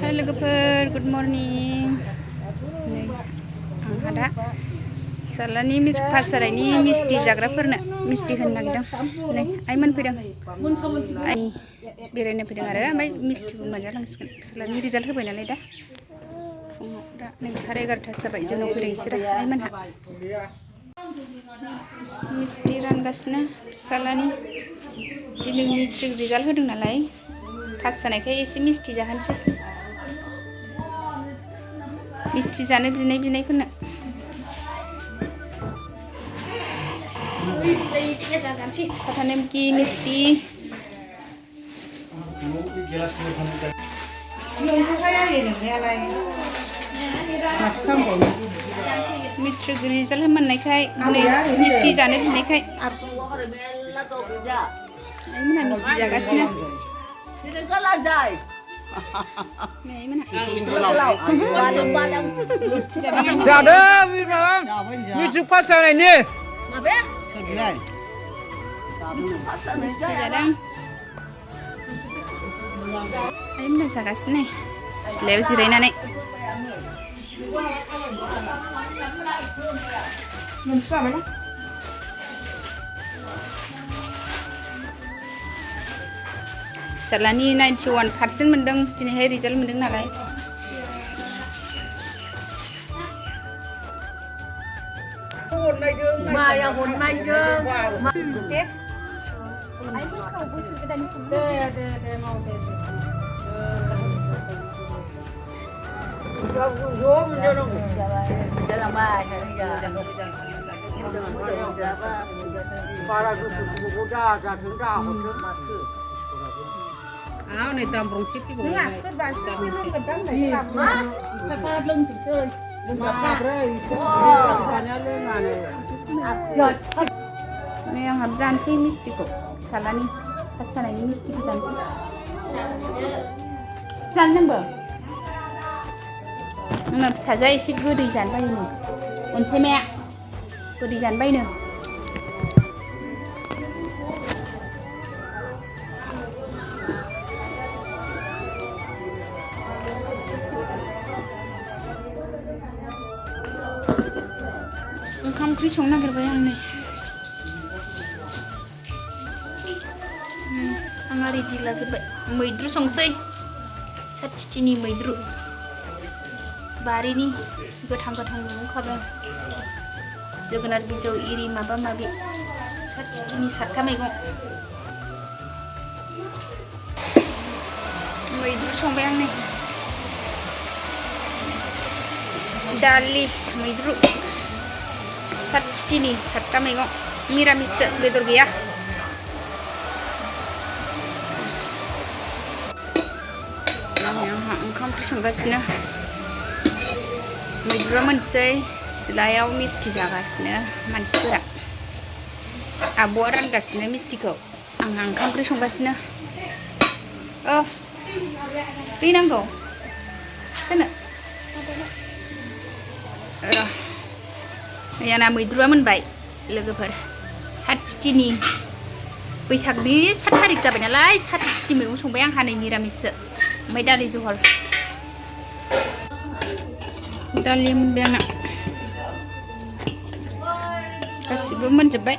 Hai logoफोर good morning नै आंहा दा फिसालानि पास जानायनि मिस्टि जाग्राफोरनो मिस्टि होनो नागिरदों नै आइमोन फैदों आइ बेरायनो फैदों आरो ओमफ्राय मिस्टिबो मोनजालांसिगोन फिसालानि रिजाल्ट होबाय नालाय दा फुङाव दा नै 11:30 जाबाय जोंनाव फैदों बिसोरो आइमोनहा मिस्टि रानगासिनो फिसालानि दिनै मेट्रिक रिजाल्ट होदों नालाय पास जानायखाय एसे मिस्टि जाहोनोसै मिस्टि जानो बिनायफोरनो kata nemki misti matric result मोननायखाय नै मिस्टि जानो बिनायखाय आइमोनहा मिस्टि जागासिनो मेट्रिक पास जानायनि आइमोनहा जागासिनो सिथ्लायाव जिरायनानै फिसालानि 91% मोनदों दिनैहाय रिजाल्ट मोनदों नालाय माया हरनायजों दे आइमोनखौ बोसोर गोदाननि दे माव दे नै दामब्रं थिफिगौ नै आंहाबो जानोसै मिस्टिखौ फिसालानि पास जानायनि मिस्टिखौ जानोसै जानो नोंबो आंना फिसाजोआ एसे गोदै जानो बायोनो अनसायमाया गोदै जानो बायोनो ओंखाम ओंख्रि संनो नागिरबाय आं नै आंहा रेडि लाजोब्बाय मैद्रु संसै साथिथिनि मैद्रु बारिनि गोथां मैगंखाबो जोगोनार बिजौ इरि माबा माबि साथिथिनि सातथा मैगं मैद्रु संबाय आं नै दालि मैद्रु साथिथिनि सातथा मैगं मिरामिस बेदर गैया आंहा ओंखाम ओंख्रि संगासिनो मैद्रुआ मोनसै सिलायाव मिस्टि जागासिनो मानसिफोरा आब'आ रानगासिनो मिस्टिखौ आंहा ओंखाम ओंख्रि संगासिनो दै नांगौ सोनो मैयाना मैद्रुआ मोनबाय लोगोफोर साथिथिनि बैसागनि 7 थारिख जाबाय नालाय साथिथि मैगं संबाय आंहा नै निरामिससो ओमफ्राय दालि जहल दालि मोनबाय आंना गासिबो मोनजोब्बाय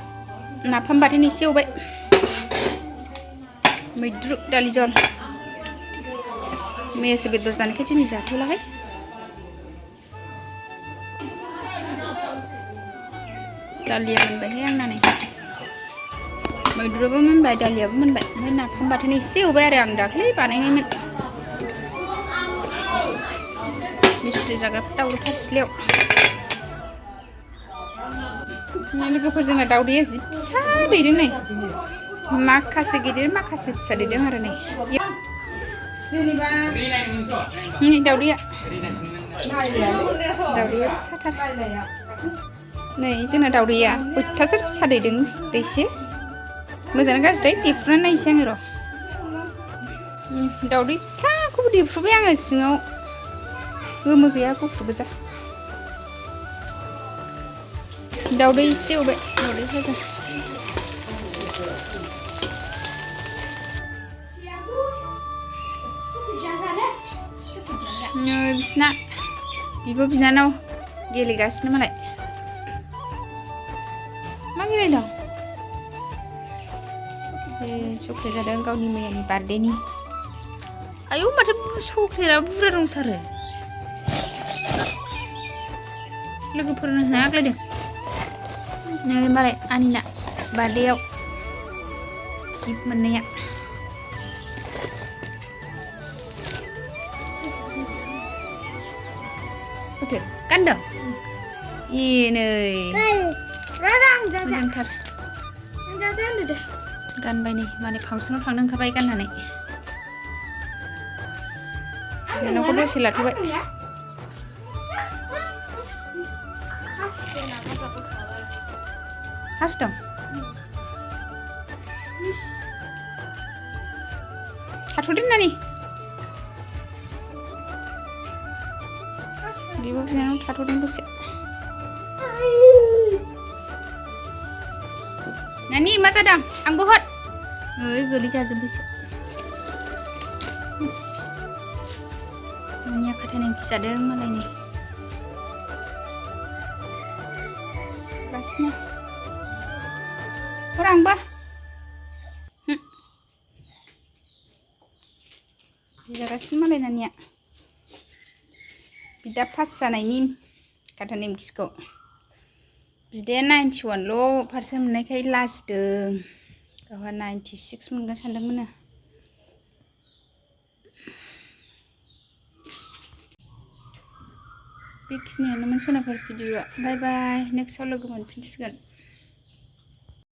नाफाम बाथोन एसे एवबाय मैद्रु दालि जहल मैयासो बेदर जानायखाय दिनै जाथ'लाहाय दालिया मोनबायहाय आंना नै मैद्रुआबो मोनबाय दालियाबो मोनबाय ओमफ्राय नाफाम बाथोन एसे एवबाय आरो आं दाख्लै बानायनायमोन मिस्ट्रि जाग्राफोर दावदैथार सिथ्लायाव लोगोफोर जोंना दावदैया जि फिसा दैदों नै माखासे गिदिर माखासे फिसा दैदों आरो नै दावदैया फिसाथार नै जोंना दावदैया अयथासार फिसा दैदों दैसे मोजाङै गाज्रि देफ्रुनानै नायसै आङो र' दावदै फिसाखौबो देफ्रुबाय आङो सिङाव गोमो गैया गुफुर गोजा दावदै एसे एवबाय दावदै भाजा नै बिसिना बिब' बिनानाव गेलेगासिनो मालाय मा गेलेदों चक्लेट जादों गावनि मैयानि बार्थडेनि आयौ माथो चक्लेटआ बुरजा दंथारो लोगोफोरनो होना आग्लायदों नै मालाय आनिना बार्थडेआव गिफ्ट मोननाया होथो गानदों ए नै मोजांथार गानबाय नै माने फांसनाव थांनो ओंखारबाय गाननानै बिनानावखौ दसे लाथ'बाय हासुदों थाथ'दो नानि बिब' बिनानाव थाथ'दों दसे नानि मा जादों आंबो हर ओइ गोलै जाजोब्बायसो नानिया खाथायनाय फिसादों मालायनि गासिनो हर आंबो जागासिनो मालाय नानिया बिदा पास जानायनि खाथा नेमखिखौ बिदाया 91ल' पारसेन्ट मोननायखाय लाजिदों गावहा 96 मोनगोन सानदोंमोन बेखिनियानोमोन सनाफोर भिडिअ'आ बाय बाय नेक्स्टआव लोगो मोनफिनसिगोन